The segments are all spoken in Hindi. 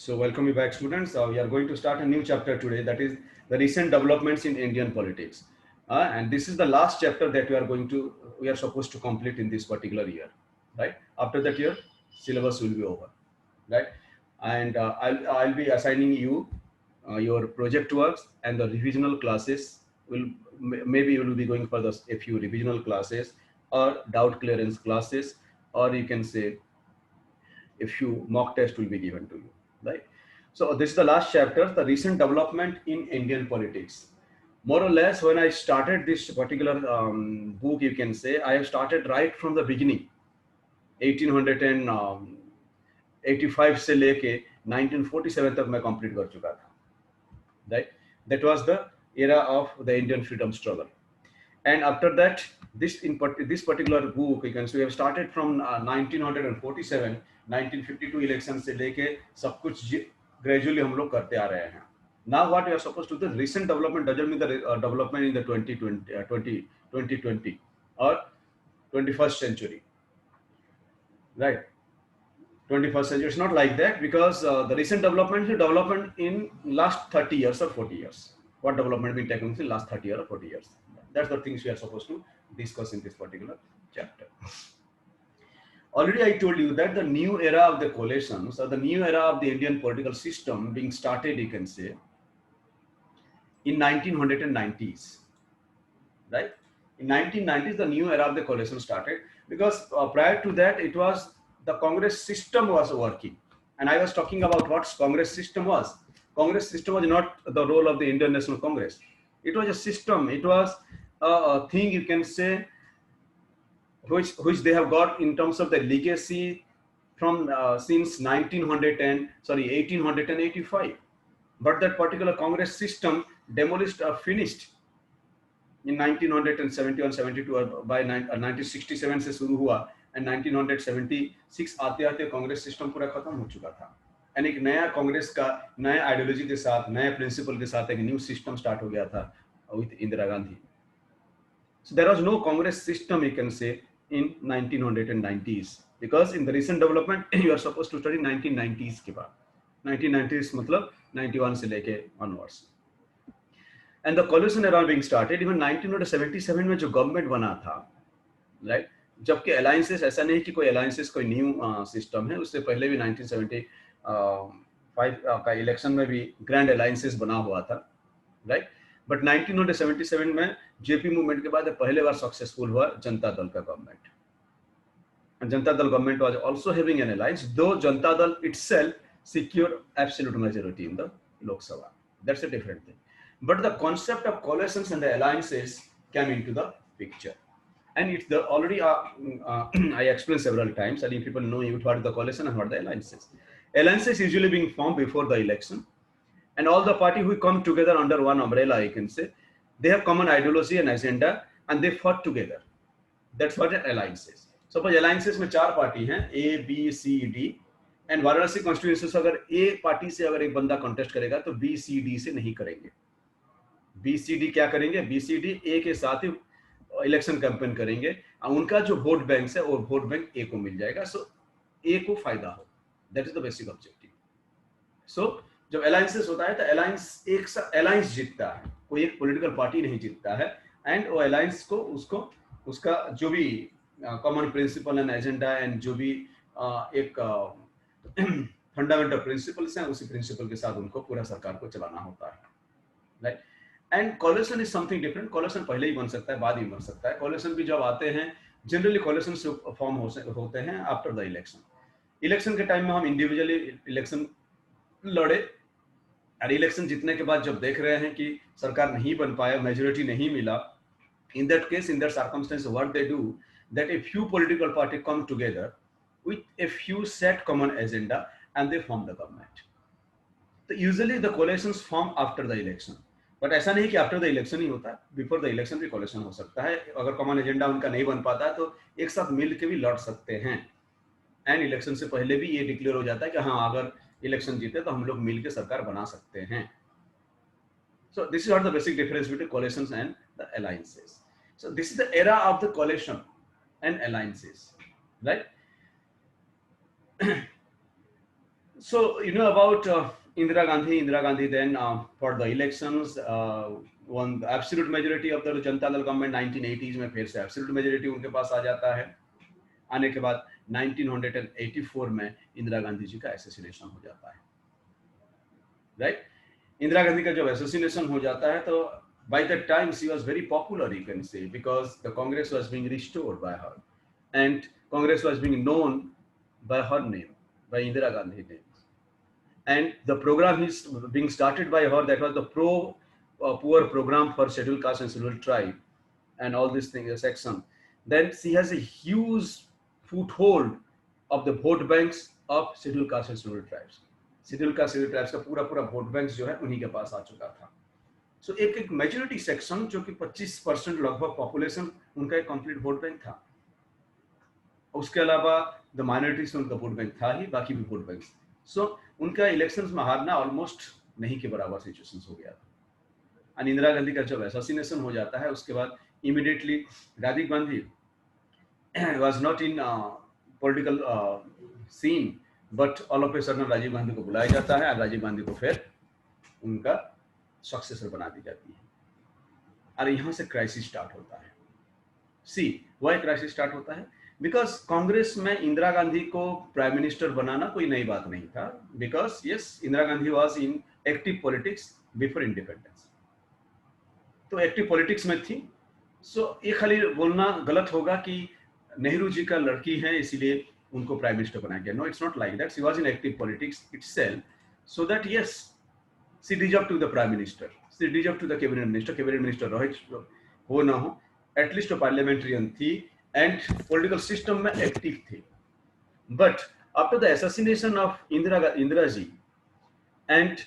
So welcome you back, students. We are going to start a new chapter today. That is the recent developments in Indian politics, and this is the last chapter that we are supposed to complete in this particular year, right? After that year, syllabus will be over, right? And I'll be assigning you your project works and the revisional classes. Will maybe you will be going for a few revisional classes or doubt clearance classes, or you can say a few mock tests will be given to you, right? So this is the last chapter, the recent development in Indian politics. More or less, when I started this particular book, you can say I have started right from the beginning, 1885 से लेके 1947 तक मैं कंप्लीट कर चुका था, right? That was the era of the Indian freedom struggle. And after that, this particular book, you can see we have started from 1947 1952 election से लेके सब कुछ ग्रेजुअली हम लोग करते आ रहे हैं. Now what we are supposed to do, the recent development doesn't mean the development in the 2020 or 21st century, right? 21st century, it's not like that, because the recent development is development in last 30 years or 40 years. What development been taken in last 30 years or 40 years? That's the things we are supposed to discuss in this particular chapter. Already I told you that the new era of the coalitions, or the new era of the Indian political system being started, you can say, in 1990s, right? In 1990s, the new era of the coalition started, because prior to that, it was the Congress system was working. And I was talking about what Congress system was. Congress system was not the role of the Indian National Congress. It was a system. It was a thing, you can say, which they have got in terms of the legacy from since 1885. But that particular Congress system demolished or finished in 1971-72, और by 1967 से शुरू हुआ, एंड 1976 आते आते कांग्रेस सिस्टम पूरा खत्म हो चुका था. एंड एक नया कांग्रेस का नया आइडियोलॉजी के साथ, नए प्रिंसिपल के साथ एक न्यू सिस्टम स्टार्ट हो गया था with Indira Gandhi. So there was no Congress system, you can say, in 1990s, because in the recent development you are supposed to study 1990s के बाद. 1990s मतलब 91 से लेके onwards. And the coalition era being started even 1977 में जो गवर्नमेंट बना था, राइट? जबकि अलायंसेस, ऐसा नहीं कि कोई अलायंसेस कोई न्यू सिस्टम है, उससे पहले भी 1975 का इलेक्शन में भी ग्रैंड अलायंसेस बना हुआ था, राइट? बट 1977 में जेपी मूवमेंट के बाद पहले बार सक्सेसफुल हुआ जनता दल का government. Janata Dal government was also having an alliance, दो Janata Dal itself secured absolute majority in the Lok Sabha. That's a different thing. But the concept of coalitions and the alliances came into the picture. And it's the already I explained several times, and if people know what is the coalition and what are the alliances. Alliances usually being formed before the election, and all the party who come together under one umbrella, you can say, they have common ideology and agenda, and they fought together. That's what an alliance is. Suppose alliances में चार पार्टी हैं, A, B, C, D, and Varanasi constituency से अगर A पार्टी से अगर एक बंदा कॉन्टेस्ट करेगा तो B, C, D से नहीं करेंगे. B, C, D क्या करेंगे? B, C, D A के साथ ही इलेक्शन कैंपेन करेंगे. उनका जो वोट बैंक है वो वोट बैंक A को मिल जाएगा. सो A को फायदा हो. That is the basic objective. So जब अलायंसेस होता है तो अलायंस एक साथ अलायंस जीतता है, कोई एक पॉलिटिकल पार्टी नहीं जीतता है. एंड वो अलायंस को उसका जो भी common principle and agenda and जो भी एक फंडामेंटल प्रिंसिपल्स हैं, उसी प्रिंसिपल के साथ उनको पूरा सरकार को चलाना होता है, right? And coalition is something different. Coalition पहले ही बन सकता है, बाद ही बन सकता है. कोलिशन भी जब आते हैं, जनरली कोलिशन फॉर्म होते हैं आफ्टर द इलेक्शन. इलेक्शन के टाइम में हम इंडिविजुअली इलेक्शन लड़े, और इलेक्शन जीतने के बाद जब देख रहे हैं कि सरकार नहीं बन पाया, मेजोरिटी नहीं मिला, in that case, in that circumstance, what they do, that a few political parties come together with a few set common agenda and they form the government. So usually the coalitions form after the election, but ऐसा नहीं कि आफ्टर द इलेक्शन ही होता है, बिफोर द इलेक्शन भी कोलिशन हो सकता है. अगर कॉमन एजेंडा उनका नहीं बन पाता है तो एक साथ मिल के भी लड़ सकते हैं. एंड इलेक्शन से पहले भी ये डिक्लेयर हो जाता है कि हाँ, अगर इलेक्शन जीते तो हम लोग मिल के सरकार बना सकते हैं. So this is what the basic difference between coalitions and the alliances. So this is the era of the coalition and alliances, right? So you know about Indira Gandhi. Indira Gandhi then for the elections won the absolute majority of the Janata Dal government 1980s में फिर से absolute majority उनके पास आ जाता है. आने के बाद 1984 में इंदिरा गांधी जी का एसेसिनेशन हो जाता है. राइट, इंदिरा गांधी का जब एसेसिनेशन हो जाता है तो by that time she was very popular, you can say, because the Congress was being restored by her and Congress was being known by her name, by Indira Gandhi name. And the program is being started by her, that was the poor program for scheduled caste and scheduled tribe and all these things section. Then she has a huge foothold of the vote banks of scheduled caste and scheduled tribes. Schedule caste schedule tribes का पूरा पूरा वोट बैंक जो है उन्हीं के पास आ चुका था. सो एक मेजोरिटी सेक्शन जो कि 25% लगभग पॉपुलेशन उनका एक कंप्लीट वोट बैंक था. उसके अलावा द माइनॉरिटीज में उनका वोट बैंक था ही, बाकी भी वोट बैंक. सो उनका इलेक्शंस में हारना ऑलमोस्ट नहीं के बराबर सिचुएशन हो गया था. और इंदिरा गांधी का जब एसोसिनेशन हो जाता है उसके बाद immediately Rajiv Gandhi was not in political scene, but all of a sudden Rajiv Gandhi को बुलाया जाता है और राजीव गांधी को फिर उनका सक्सेसर बना दी जाती है. और यहाँ से क्राइसिस स्टार्ट होता है. सी वाई क्राइसिस स्टार्ट होता है? बिकॉज कांग्रेस में इंदिरा गांधी को प्राइम मिनिस्टर बनाना कोई नई बात नहीं था. Because yes, Indira Gandhi was in active politics before independence, तो एक्टिव पॉलिटिक्स में थी. सो ये खाली बोलना गलत होगा कि नेहरू जी का लड़की है इसीलिए उनको प्राइम मिनिस्टर बनाया गया. No, it's not like that. She was in active politics itself, so that yes, she deserve to the prime minister, she deserve to the cabinet minister. Cabinet minister रहे हो ना हो, एटलीस्ट पार्लियामेंट्रियन थी एंड पॉलिटिकल सिस्टम में एक्टिव थी. But after the assassination of Indira ji and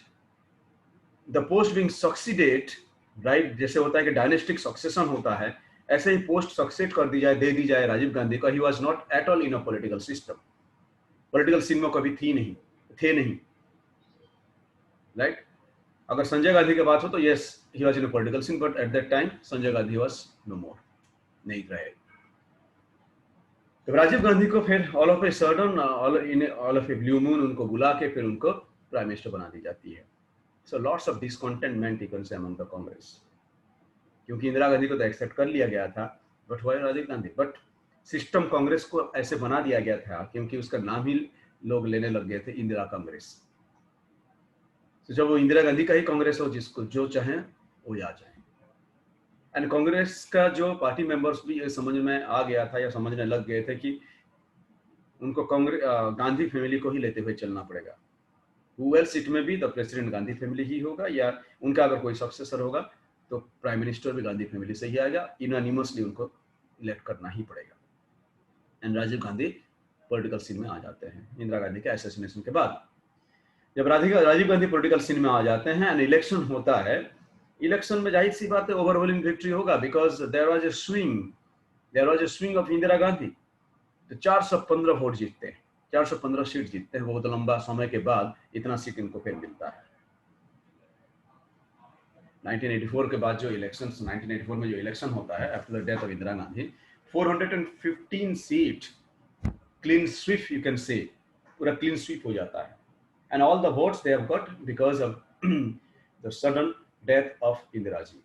the post being succeeded, right, जैसे होता है कि डायनेस्टिक सक्सेशन होता है, ऐसे ही पोस्ट सक्सेड कर दी जाए, दे दी जाए राजीव गांधी को. He was not at all in a political system, political scene में कभी थे नहीं. राइट, अगर संजय गांधी की बात हो तो yes, he was in a political scene, but at that time Sanjay Gandhi was no more, नहीं रहे. तो राजीव गांधी को फिर all of a sudden, all of a blue moon उनको बुला के फिर उनको प्राइम मिनिस्टर बना दी जाती है. So lots of discontentment you can से अमंग द कांग्रेस, क्योंकि इंदिरा गांधी को तो एक्सेप्ट कर लिया गया था, but why Rajiv Gandhi? But system Congress को ऐसे बना दिया गया था क्योंकि उसका नाम ही लोग लेने लग गए थे, इंदिरा कांग्रेस. तो जब वो इंदिरा गांधी का ही कांग्रेस हो, जिसको जो चाहे वो आ जाए. एंड कांग्रेस का जो पार्टी मेंबर्स भी ये समझ में आ गया था या समझने लग गए थे कि उनको कांग्रेस गांधी फैमिली को ही लेते हुए चलना पड़ेगा. हु एल्स इट में भी द प्रेसिडेंट गांधी फैमिली ही होगा, या उनका अगर कोई सक्सेसर होगा तो प्राइम मिनिस्टर भी गांधी फैमिली से ही आएगा. इनोनिमसली उनको इलेक्ट करना ही पड़ेगा. And Rajiv Gandhi political scene में आ जाते हैं इंदिरा गांधी के असैसिनेशन के बाद. जब राजीव गांधी पॉलिटिकल सीन में आ जाते हैं एंड इलेक्शन होता है, इलेक्शन में जाहिर सी बात है ओवरवेलमिंग विक्ट्री होगा, because there was a swing of Indira Gandhi. तो 415 वोट जीतते हैं, 415 सीट जीतते हैं. बहुत लंबा समय के बाद इतना सीट इनको फिर मिलता है. 1984 के बाद जो इलेक्शंस, 1984 में जो इलेक्शन होता है after the death of Indira Gandhi, 415 seat clean sweep, you can say, पूरा क्लीन स्वीप हो जाता है. And all the votes they have got because of the sudden death of Indira ji.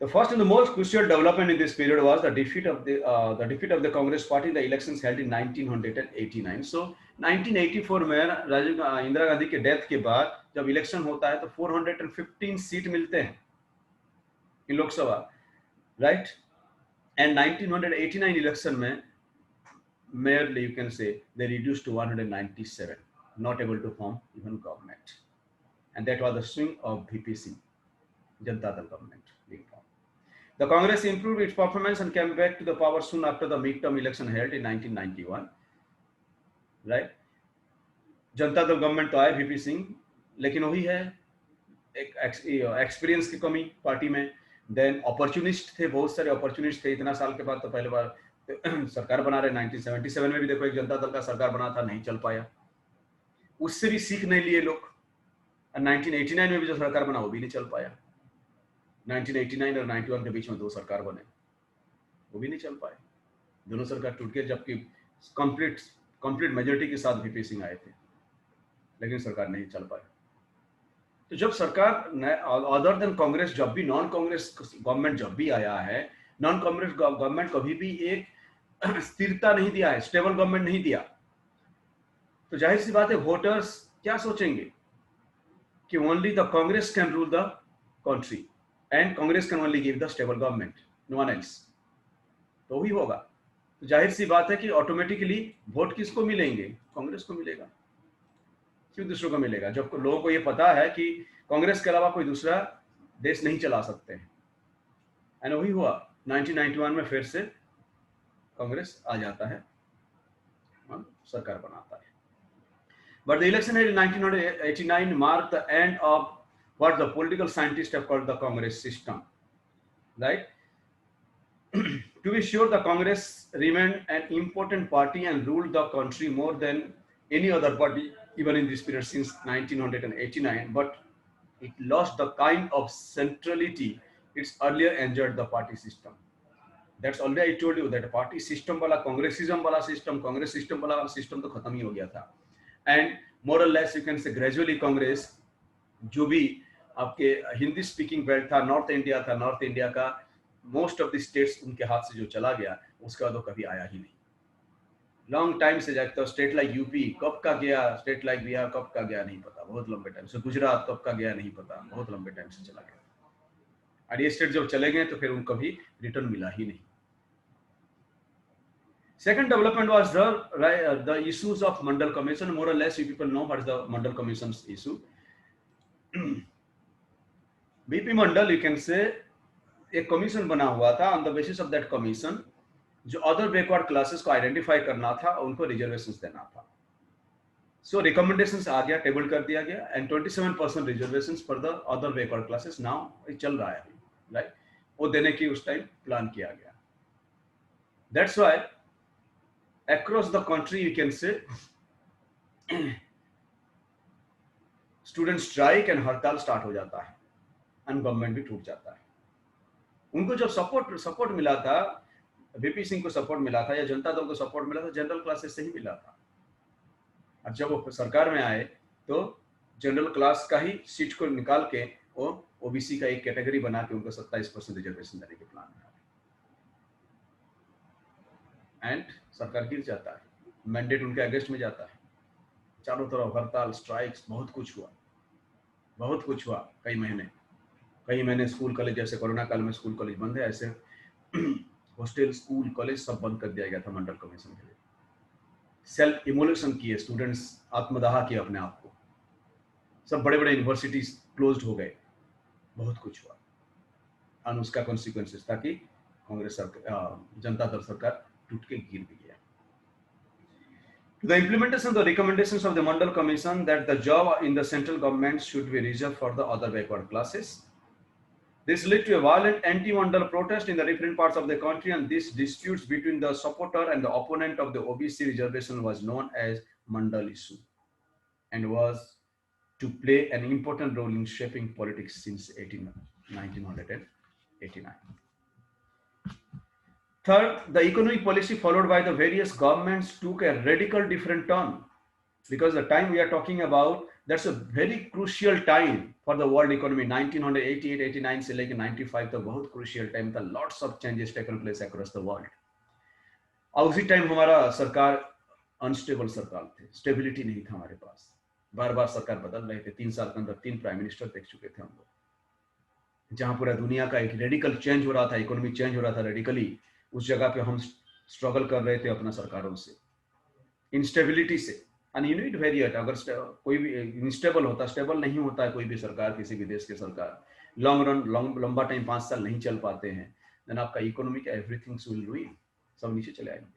The first and the most crucial development in this period was the defeat of the Congress Party in the elections held in 1989. So 1984 में इंदिरा गांधी के डेथ के बाद जब इलेक्शन होता है तो 415 सीट मिलते हैं इन लोकसभा, राइट. एंड 1989 इलेक्शन में merely you can say they reduced to 197, not able to form even government, and that was the swing of VPC, Janata Dal government being formed. The Congress improved its performance and came back to the power soon after the midterm election held in 1991. Right? Janata Dal government तो आए वीपी सिंह, लेकिन वही है एक एक्सपीरियंस की कमी पार्टी में. देन अपॉर्चुनिस्ट थे, बहुत सारे अपॉर्चुनिस्ट थे. इतना साल के बाद तो पहले बार सरकार बना रहे. 1977 में भी देखो एक जनता दल का सरकार बना था, नहीं चल पाया. उससे भी सीख नहीं लिए लोग. 1989 में भी जो सरकार बना वो भी नहीं चल पाया. 1989 और 91 के बीच में दो सरकार बने, वो भी नहीं चल पाए. दोनों सरकार टूट गए, जबकि कंप्लीट मेजोरिटी के साथ वीपी सिंह आए थे. लेकिन सरकार नहीं चल पाई। तो जब सरकार अदर देन कांग्रेस, जब भी नॉन कांग्रेस गवर्नमेंट जब भी आया है, नॉन कांग्रेस गवर्नमेंट कभी भी एक स्थिरता नहीं दिया है, स्टेबल गवर्नमेंट नहीं दिया। तो जाहिर सी बात है वोटर्स क्या सोचेंगे कि only the Congress can rule the country and Congress can only give the stable government, no one else. तो वही होगा। तो जाहिर सी बात है कि ऑटोमेटिकली वोट किसको मिलेंगे? कांग्रेस को मिलेगा। क्यों दूसरों को मिलेगा? जब लोगों को ये पता है कि कांग्रेस के अलावा कोई दूसरा देश नहीं चला सकते हैं। एंड वही हुआ, 1991 में फिर से कांग्रेस आ जाता है और सरकार बनाता है। But the election in 1989 marked the end of what the political scientists have called the Congress system, right? To be sure, the Congress remained an important party and ruled the country more than any other party, even in this period since 1989. But it lost the kind of centrality it's earlier enjoyed the party system. That's already I told you that party system वाला कांग्रेसिज्म वाला सिस्टम तो खत्म ही हो गया था। एंड मोर और लेस यू कैन से ग्रेजुअली कांग्रेस, जो भी आपके हिंदी स्पीकिंग बेल्ट था, नॉर्थ इंडिया था, नॉर्थ इंडिया का मोस्ट ऑफ द स्टेट्स उनके हाथ से जो चला गया, उसके बाद वो कभी आया ही नहीं। लॉन्ग टाइम से जाता, स्टेट लाइक यूपी कब का गया, स्टेट लाइक बिहार कब का गया नहीं पता, बहुत लंबे टाइम से। गुजरात कब का गया नहीं पता, बहुत लंबे टाइम से चला गया। और ये स्टेट जब चले गए तो फिर उनको कभी रिटर्न मिला ही नहीं। Second development was the issues of Mandal Commission. More or less, you people know what is the Mandal Commission's issue. BP Mandal, you can say, एक कमीशन बना हुआ था। On the basis of that commission जो अदर बैकवर्ड क्लासेस को आइडेंटिफाई करना था, उनको रिजर्वेशंस देना था। सो रिकमेंडेशंस आ गया, टेबल कर दिया गया, and 27% reservations for the other backward classes now चल रहा है, राइट? वो देने की उस टाइम प्लान किया गया। That's why across the country you can say student strike and हड़ताल स्टार्ट हो जाता है, एंड गवर्नमेंट भी टूट जाता है। उनको जब सपोर्ट मिला था, वीपी सिंह को सपोर्ट मिला था या जनता दल को सपोर्ट मिला था, जनरल क्लासेस से ही मिला था। और जब वो सरकार में आए तो जनरल क्लास का ही सीट को निकाल के वो ओबीसी का एक कैटेगरी बना के उनको 27% रिजर्वेशन देने के प्लान में, एंड सरकार गिर जाता है, मैंडेट उनके अगेंस्ट में जाता है। चारों तरफ हड़ताल, स्ट्राइक्स, बहुत कुछ हुआ। कई महीने स्कूल कॉलेज, जैसे कोरोना काल में स्कूल कॉलेज बंद है, ऐसे हॉस्टल, स्कूल, कॉलेज सब बंद कर दिया गया था मंडल कमीशन के लिए। सेल्फ इमोलेशन किए स्टूडेंट्स, आत्मदाह किए अपने आप को। सब बड़े बड़े यूनिवर्सिटीज क्लोज्ड हो गए, बहुत कुछ हुआ, और उसका कॉन्सिक्वेंसेस था कि कांग्रेस सरकार, जनता दल सरकार टूट के गिर भी गया। The implementation of the recommendations of the Mandal Commission that the job in the central government should be reserved for the other backward classes. This led to a violent anti-Mandal protest in the different parts of the country, and this disputes between the supporter and the opponent of the OBC reservation was known as Mandal issue, and was to play an important role in shaping politics since 1989. Third, the economic policy followed by the various governments took a radical different turn, because the time we are talking about, that's a very crucial time for the world economy. 1988-89 से लेकर 95 तक बहुत crucial time था. Lots of changes taken place across the world. और उसी टाइम हमारा सरकार अनस्टेबल सरकार थे, स्टेबिलिटी नहीं था हमारे पास, बार बार सरकार बदल रहे थे। 3 साल के अंदर 3 प्राइम मिनिस्टर देख चुके थे हम लोग, जहां पूरा दुनिया का एक रेडिकल चेंज हो रहा था, इकोनॉमी चेंज हो रहा था रेडिकली। उस जगह पे हम स्ट्रगल कर रहे थे अपना सरकारों से, इंस्टेबिलिटी से। एंड यू नीड वेरिएट, अगर कोई भी इंस्टेबल होता, स्टेबल नहीं होता है कोई भी सरकार, किसी भी देश की सरकार, लंबा टाइम 5 साल नहीं चल पाते हैं, देन आपका इकोनॉमिक एवरीथिंग विल रुइन, सब नीचे चले आएंगे।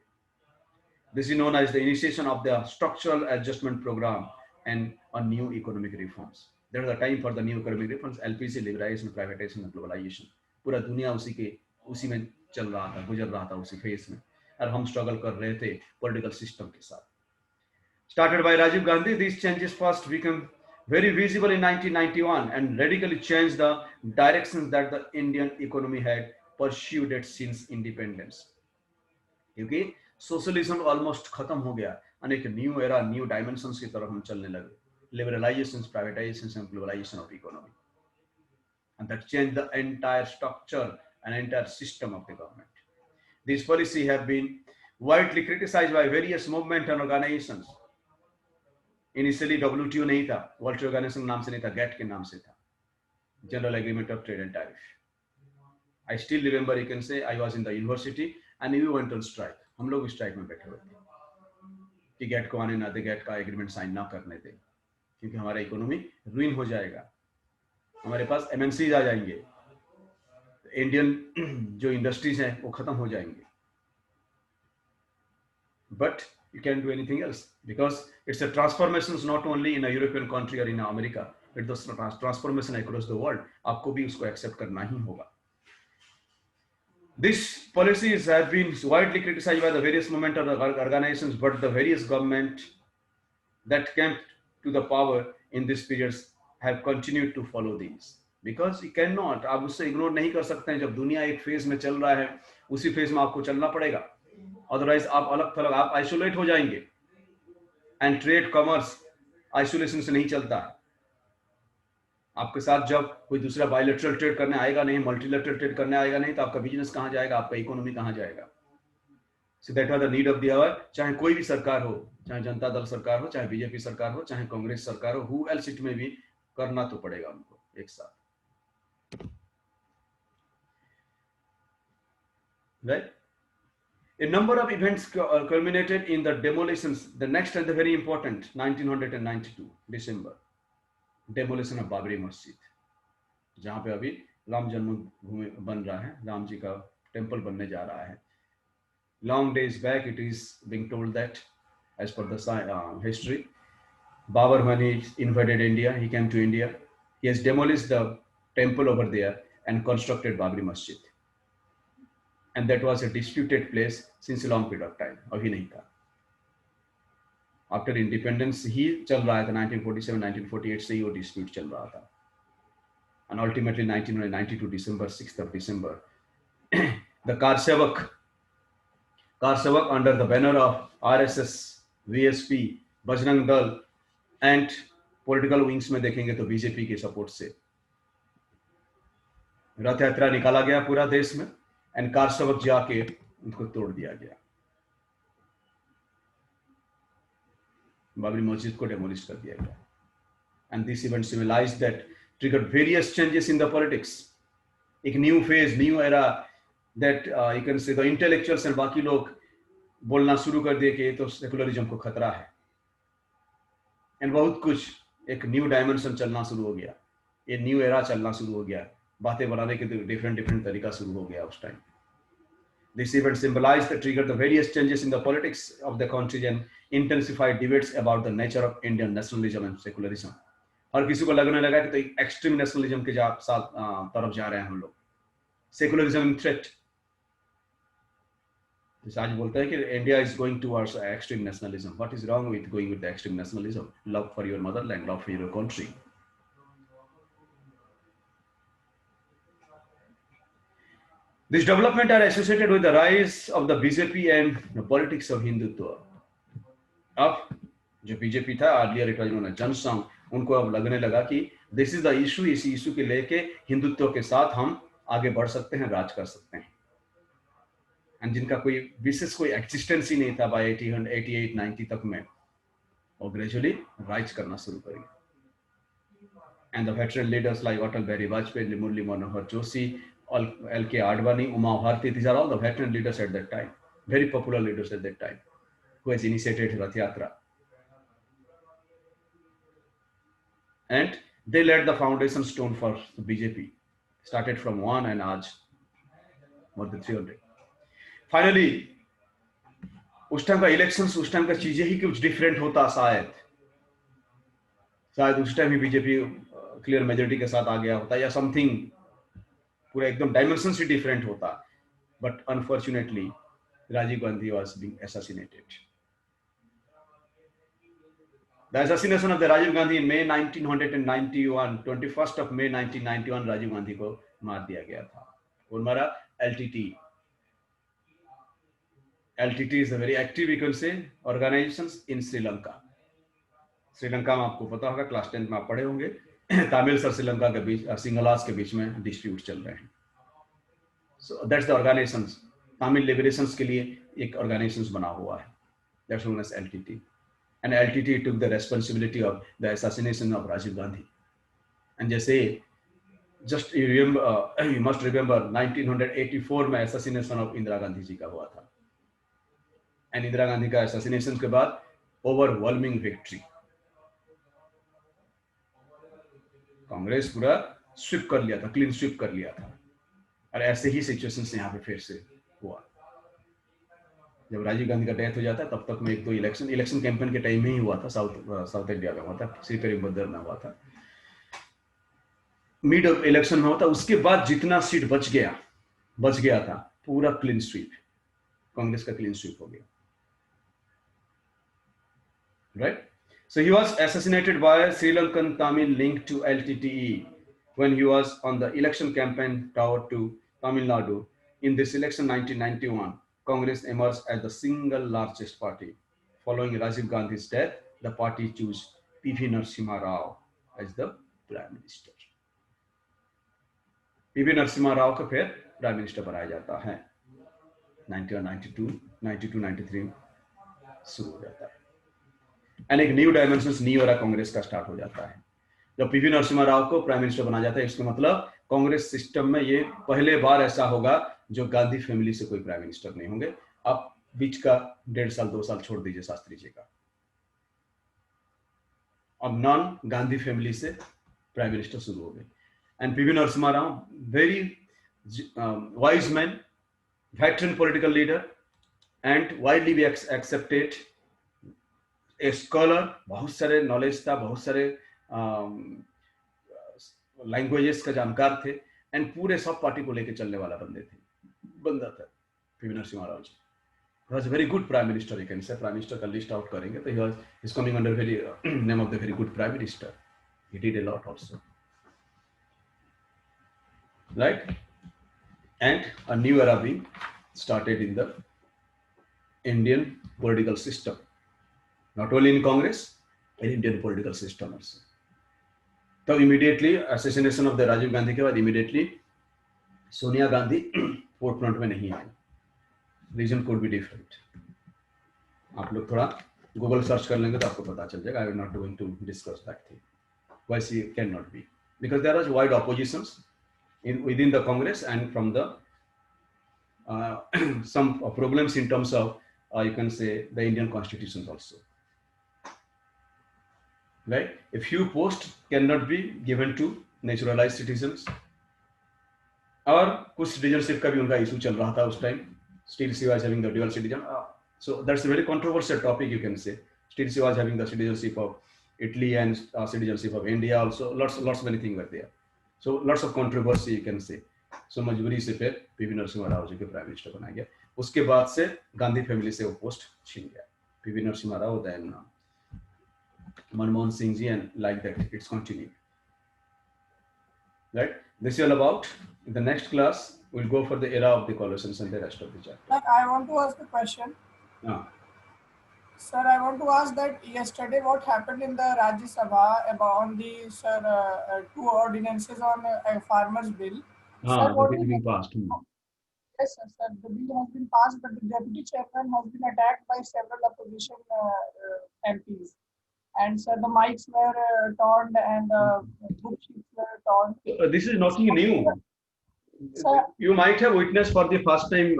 This is known as the initiation of the structural adjustment programme and a new economic reforms. There is the time for the new economic reforms, LPC, liberalisation, privatisation and globalisation. पूरा दुनिया उसी में चल रहा था, गुजर रहा था उसी फेज में, और हम स्ट्रगल कर रहे थे पॉलिटिकल सिस्टम के साथ। Started by Rajiv Gandhi, these changes first became very visible in 1991 and radically changed the directions that the Indian economy had pursued it since independence. क्योंकि सोशलिज्म ऑलमोस्ट खत्म हो गया, अनेक न्यू एरा, न्यू डायमेंशंस की तरफ हम चलने लगे। liberalizations, privatizations, and globalization of economy. And that changed the entire structure and entire system of the government. These policies have been widely criticized by various movements and organizations. Initially WTO नहीं था, वर्ल्ड ट्रेड ऑर्गेनाइजेशन नाम से नहीं था, गेट के नाम से था, general agreement of trade and tariff. I still remember, you can say, I was in the university and we went on strike. हम लोग स्ट्राइक में बैठे हुए थे कि गेट को आने ना दे, गेट का एग्रीमेंट साइन ना करने दे, क्योंकि हमारा इकोनॉमी रुइन हो जाएगा, हमारे पास एमएनसीज आ जाएंगे, इंडियन जो इंडस्ट्रीज हैं वो खत्म हो जाएंगे. But you can't do anything else because it's a transformation not only in a European country or in America, it's a transformation across the world. आपको भी उसको accept करना ही होगा. These policies have been widely criticized by the various movement or organizations, but the various government that came to the power in these periods have continued to follow these. Because you cannot, आप उससे इग्नोर नहीं कर सकते हैं. जब दुनिया एक फेज में चल रहा है, उसी फेज में आपको चलना पड़ेगा, अदरवाइज आप अलग थलग, आप आइसोलेट हो जाएंगे. एंड ट्रेड कॉमर्स आइसोलेशन से नहीं चलता है. आपके साथ जब कोई दूसरा बायलैटरल ट्रेड करने आएगा नहीं, मल्टीलैटरल ट्रेड करने आएगा नहीं, तो आपका बिजनेस कहां जाएगा, आपका इकोनॉमी कहां जाएगा. So that was the need of the hour. चाहे कोई भी सरकार हो, चाहे जनता दल सरकार हो, चाहे बीजेपी सरकार हो, चाहे कांग्रेस सरकार हो, हु एल्स इट में भी करना तो पड़ेगा उनको एक साथ. Right? A number of events culminated in the demolitions. The next and the very important, 1992 December, demolition of Babri Masjid, जहाँ पे अभी राम जन्मभूमि बन रहा है, राम जी का टेम्पल बनने जा रहा है. Long days back, it is being told that, as per the history, Babur, when he invaded India, he came to India, he has demolished the temple over there and constructed Babri Masjid. And that was a disputed place since a long period of time. अभी नहीं था. After independence ही चल रहा था, 1947, 1948 से ही वो dispute चल रहा था. And ultimately 1992 December, 6th of December, the Karsevak under the banner of RSS, VSP, Bajrang Dal and political wings में देखेंगे तो बीजेपी के सपोर्ट से रथ यात्रा निकाला गया पूरा देश में, एंड कारसेवक जाके उनको तोड़ दिया गया, बाबरी मस्जिद को डेमोलिश कर दिया गया. And this event symbolized that, triggered various changes in the politics. एक new phase, new era, that you can say the intellectuals and बाकी लोग बोलना शुरू कर दिए कि ये तो सेकुलरिज्म को खतरा है. एंड बहुत कुछ, एक न्यू डायमेंशन चलना शुरू हो गया, ये न्यू एरा चलना शुरू हो गया, बातें बनाने के डिफरेंट तरीका शुरू हो गया उस time. This event symbolized the trigger the various changes in the politics of the country and intensified debates about the nature of Indian nationalism and secularism. हर किसी को लगने लगा कि तो एक्सट्रीम नेशनलिज्म के साथ तरफ जा रहे हैं हम लोग, सेकुलरिज्म इन थ्रेट. आज बोलते हैं कि India is going towards extreme nationalism. What is wrong with going with the extreme nationalism? Love for your Motherland, love for your country. This development are associated with the rise of the BJP and the politics of Hindutva. अब जो बीजेपी था, earlier it was known as Jansangh, उनको अब लगने लगा कि दिस इज द इशू, इसी इशू के लेके हिंदुत्व के साथ हम आगे बढ़ सकते हैं, राज कर सकते हैं. एंड जिनका कोई विशेष कोई एक्सिस्टेंस ही नहीं था बाय 88-90 तक में, और ग्रेजुअली राइज करना शुरू करेंगे. And the veteran leaders like Atal Bihari Vajpayee, Murli Manohar Joshi, L.K. Advani, Uma Bharti, these are all the veteran leaders at that time, very popular leaders at that time, who has initiated Rath Yatra. And they laid the foundation stone for the BJP. Started from one and आज more than 300. Finally, उस टाइम का इलेक्शंस, उस टाइम का चीजें ही कुछ डिफरेंट होता, शायद उस टाइम ही बीजेपी क्लियर मेजोरिटी के साथ आ गया होता, या समथिंग पूरा एकदम डायमेंशन से डिफरेंट होता. But unfortunately Rajiv Gandhi was being assassinated. The assassination of the Rajiv Gandhi in May 1991, 21st of May 1991, Rajiv Gandhi को मार दिया गया था. कौन मारा? LTT. LTT is a very active, you can say, organizations in Sri Lanka. Sri Lanka में आपको पता होगा, क्लास 10 में आप पढ़े होंगे, तमिल और श्रीलंका के बीच, सिंगलास के बीच में डिस्प्यूट चल रहे हैं। So that's the organization, Tamil liberations के लिए एक ऑर्गेनाइजेशन बना हुआ है, that's known as LTTE, and LTTE took the responsibility of the assassination of Rajiv Gandhi. And जैसे जस्ट यू मस्ट रिमेंबर 1984 में असैसिनेशन ऑफ इंदिरा गांधी जी का हुआ था, एंड इंदिरा गांधी का असैसिनेशन के बाद ओवरवेलमिंग विक्ट्री, कांग्रेस पूरा स्विप कर लिया था, क्लीन स्विप कर लिया था। और ऐसे ही सिचुएशन यहाँ पे फिर से हुआ। जब राजीव गांधी का डेथ हो जाता है तब तक में 1-2 इलेक्शन कैंपेन के टाइम में ही हुआ था, साउथ इंडिया में हुआ था, श्रीपेरुम्बद्दर में हुआ था, मिड ऑफ इलेक्शन में हुआ था। उसके बाद जितना सीट बच गया था पूरा क्लीन स्वीप, कांग्रेस का क्लीन स्वीप हो गया, right. So he was assassinated by a Sri Lankan Tamil linked to LTTE when he was on the election campaign tour to Tamil Nadu. In this election 1991, Congress emerged as the single largest party. Following Rajiv Gandhi's death, the party chose P.V. Narasimha Rao as the Prime Minister. P.V. Narasimha Rao को फिर Prime Minister बनाया जाता है। 1992-93 शुरू हो जाता है, एंड एक new dimension, new era Congress का स्टार्ट हो जाता है। जब पीवी नरसिम्हा राव को प्राइम मिनिस्टर बनाया जाता है, इसका मतलब कांग्रेस सिस्टम में ये पहले बार ऐसा होगा जो गांधी फैमिली से कोई प्राइम मिनिस्टर नहीं होंगे। आप बीच का 1.5 साल 2 साल छोड़ दीजिए शास्त्री जी का, अब नॉन गांधी फैमिली से प्राइम मिनिस्टर शुरू हो गए। And PV Narasimha Rao very wise man, veteran political leader and widely be accepted a scholar, बहुत सारे नॉलेज था, बहुत सारे लैंग्वेजेस का जानकार थे, एंड पूरे सब पार्टी को लेकर चलने वाला बंदा था P V Narasimha Rao ji. He was a very good prime minister, you can say। Prime minister का लिस्ट आउट करेंगे तो he is coming under very name of the very good prime minister। He did a lot also, right? And a new era being started in the Indian political system, not only in Congress, in Indian political system also। तो immediately assassination of the Rajiv Gandhi के बाद immediately Sonia Gandhi fourth front में नहीं आई। रीजन कुड बी डिफरेंट, आप लोग थोड़ा गूगल सर्च कर लेंगे तो आपको पता चल जाएगा। I am not going to discuss that thing, why she can not be, because there are wide oppositions within the Congress and from the some problems in terms of you can say the Indian constitutions also, right? A few posts cannot be given to naturalized citizens, और कुछ सिटीजनशिप का भी उनका इशू चल रहा था उस time. Still she was having the dual citizen, so that's a very controversial topic, you can say। Still she was having the citizenship of Italy and citizenship of India also, lots many things were there, so lots of controversy, you can say। so मजबूरी से फिर पीवी नरसिम्हा राव जी को प्राइम मिनिस्टर बनाया गया। उसके बाद से गांधी फैमिली से वो पोस्ट छीन गया, P V Narasimha Rao, then Manmohan Singh ji, and like that it's continue, right? This is all about the next class. We'll go for the era of the coalitions and the rest of the chapter. Sir, I want to ask a question. Sir, I want to ask that yesterday what happened in the Rajya Sabha about the two ordinances on a farmers bill. Sir, what is being passed? Yes, sir. The bill has been passed, but the deputy chairman has been attacked by several opposition MPs. And sir, the mics were torn and book sheets were torn. This is nothing new. Sir, you might have witnessed for the first time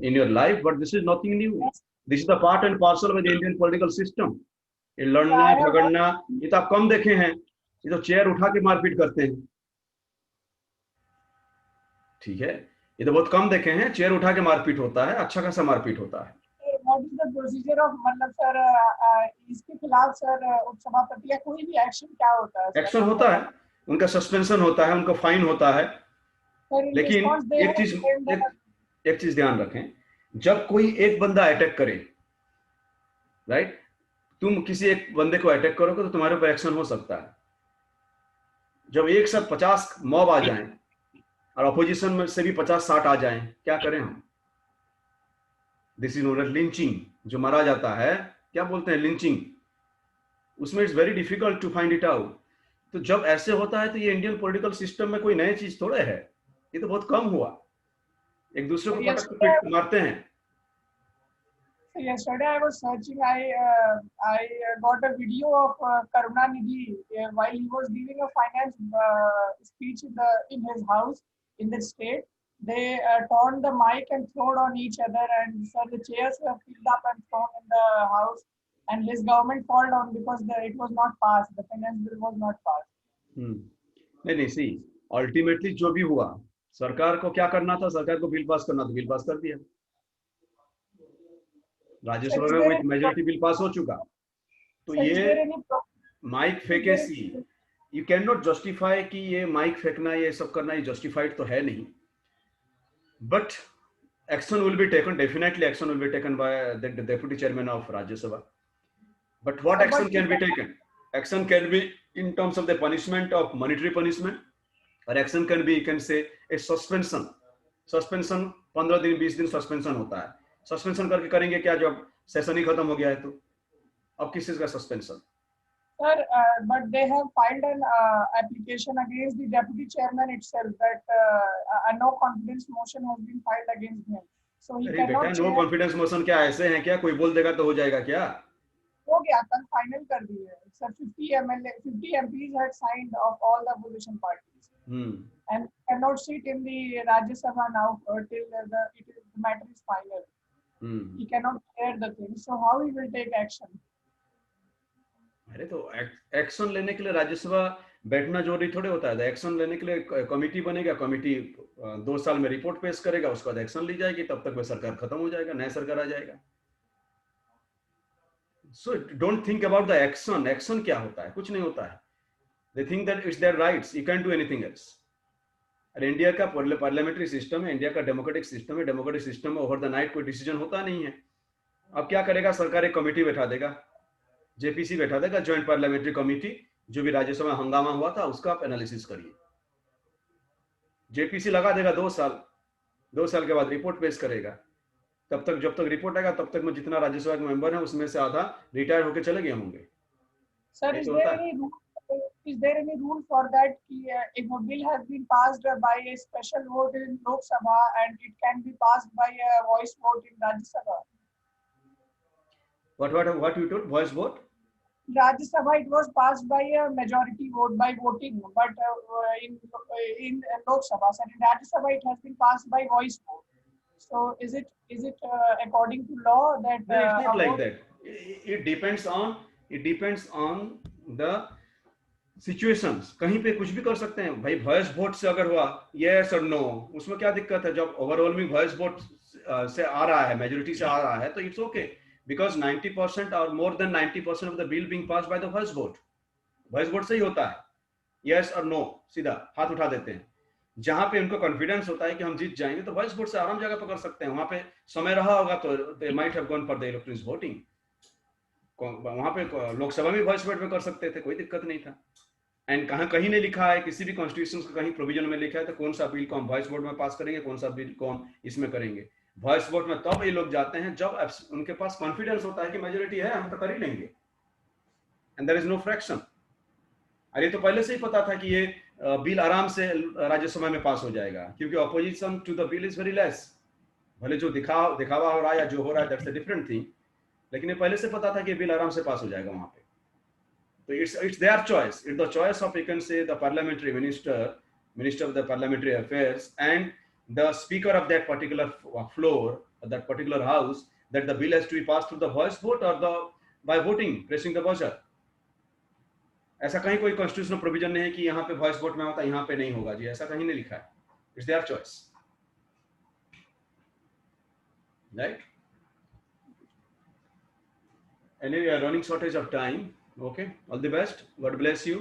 in your life, but this is nothing new। Yes. This is the part and parcel of the Indian political system। ये लड़ना झगड़ना ये तो आप कम देखे हैं, ये तो चेयर उठा के मारपीट करते हैं, ठीक है, ये तो बहुत कम देखे हैं। चेयर उठा के मारपीट होता है, अच्छा खासा मारपीट होता है। What is the procedure of मतलब सर इसके खिलाफ सर उपसभापति या कोई भी एक्शन क्या होता है? एक्शन होता है, उनका सस्पेंशन होता है, उनका फाइन होता है। लेकिन एक चीज ध्यान रखें, जब कोई एक बंदा अटैक करे, राइट, तुम किसी एक बंदे को अटैक करोगे तो तुम्हारे ऊपर एक्शन हो सकता है। जब एक साथ 50 मॉब आ जाएं और अपोजिशन में से भी 50-60 आ जाएं, क्या करें हम? This is known as lynching. जो मारा जाता है क्या बोलते हैं? लिंचिंग। उसमें it's very difficult to find it out. तो जब ऐसे होता है तो ये इंडियन पॉलिटिकल सिस्टम में कोई नई चीज थोड़े है, ये तो बहुत कम हुआ, एक दूसरे So को पटक के yesterday, पीट मारते हैं। so yesterday I was searching. I got a video of Karunanidhi while he was giving a finance speech in his house in the state. They torn the mic and thrown on each other, and so the chairs were picked up and thrown in the house. And his government fall down because it was not passed. The finance bill was not passed. नहीं नहीं, सी अल्टीमेटली जो भी हुआ, सरकार को क्या करना था, सरकार को बिल पास करना था, बिल पास कर दिया। So राज्यसभा is में there वो any मेजोरिटी बिल पास हो चुका। तो so is ये there any माइक is फेंके there सी, यू कैन नॉट जस्टिफाई कि ये माइक फेंकना, ये सब करना, ये जस्टिफाइड तो है नहीं। But action will be taken, definitely action will be taken by the deputy chairman of Rajya Sabha. But what so action but can be taken? Action can be in terms of the punishment of monetary punishment, or action can be, you can say, a suspension. Suspension 15 दिन 20 दिन सस्पेंशन होता है। सस्पेंशन करके करेंगे क्या जब सेशन ही खत्म हो गया है? तो अब किस चीज का suspension? Sir, but they have filed an application against the deputy chairman itself that a no confidence motion has been filed against him. So he अरे बेटा, cannot no chair. Confidence motion क्या ऐसे हैं क्या? कोई बोल देगा तो हो जाएगा क्या? हो गया, कल फाइनल कर दिए. Sir, 50 MPs had signed of all the opposition parties. And cannot sit in the Rajya Sabha now till the matter is final. He cannot chair the thing. So how he will take action? अरे तो एक्शन लेने के लिए राज्यसभा बैठना जरूरी थोड़े होता है। एक्शन लेने के लिए कमेटी बनेगा, कमेटी 2 साल में रिपोर्ट पेश करेगा, उसके बाद एक्शन ली जाएगी, तब तक वह सरकार खत्म हो जाएगा, नया सरकार आ जाएगा। So don't think about the action. Action क्या होता है? कुछ नहीं होता है। They think that it's their rights, you can do anything else. अरे इंडिया का पार्लियामेंट्री सिस्टम है, इंडिया का डेमोक्रेटिक सिस्टम है। डेमोक्रेटिक सिस्टम में ओवर द नाइट कोई डिसीजन होता नहीं है। अब क्या करेगा सरकार? एक कमेटी बैठा देगा, जेपीसी बैठा देगा, ज्वाइंट पार्लियामेंट्री कमेटी। जो भी राज्यसभा में हंगामा हुआ था उसका आप एनालिसिस करिए। जेपीसी लगा देगा 2 साल, 2 साल के बाद रिपोर्ट पेश करेगा। तब तक जब तक रिपोर्ट आएगा तब तक में जितना राज्यसभा के मेंबर है उसमें से आधा रिटायर होकर चले गए होंगे। Sir, ये is तो there होता है। any rule? Is there any rule for that? If a bill has been passed by a special vote in Lok Sabha and it can be passed by a voice vote in Rajya Sabha? What you told? Voice vote? Rajya Sabha, it was passed by a majority vote by voting, but in Lok Sabha, sir, in Rajya Sabha, it has been passed by voice vote. So is it according to law that? No, it's not like that. It depends on the situations. कहीं पे कुछ भी कर सकते हैं भाई। वॉइस वोट से अगर हुआ yes और no, उसमें क्या दिक्कत है? जब ओवरऑलमिंग वॉइस वोट से आ रहा है, मेजोरिटी से आ रहा है, तो it's okay, because 90% or more than 90% of the bill being passed by the voice vote. Voice vote से ही होता है, yes और no, सीधा हाथ उठा देते हैं। जहां पे उनको कॉन्फिडेंस होता है कि हम जीत जाएंगे तो वॉइस वोट से आराम जगह पकड़ सकते हैं। वहां पे समय रहा होगा तो they might have gone for the electronic voting. वहां पे लोकसभा में वॉइस वोट में कर सकते थे, कोई दिक्कत नहीं था। एंड कहीं नहीं लिखा है, किसी भी कॉन्स्टिट्यूशन का कहीं प्रोविजन में लिखा है तो कौन सा बिल को हम वॉइस वोट में पास करेंगे, कौन सा बिल को हम इसमें करेंगे। वॉइस वोट में तब ये लोग जाते हैं जब उनके पास कॉन्फिडेंस होता है कि मेजोरिटी है, हम तो कर ही लेंगे, and there is no fraction. अरे तो पहले से ही पता था कि ये बिल आराम से राज्यसभा में पास हो जाएगा, क्योंकि opposition to the bill is very less. भले जो दिखावा हो रहा है या जो हो रहा है दैट्स अ डिफरेंट थिंग, लेकिन ये पहले से पता था कि बिल आराम से पास हो जाएगा वहां पे। So it's their choice. It's the choice of, you can say, the parliamentary minister of the parliamentary affairs, and the speaker of that particular floor, that particular house, that the bill has to be passed through the voice vote or by voting, pressing the buzzer. ऐसा कहीं कोई कॉन्स्टिट्यूशनल प्रोविजन नहीं है कि यहाँ पे वॉइस वोट में होता है, यहाँ पे नहीं होगा जी, ऐसा कहीं नहीं लिखा है। It's their choice, right? Anyway, we are running shortage of time. Okay, all the best. God bless you.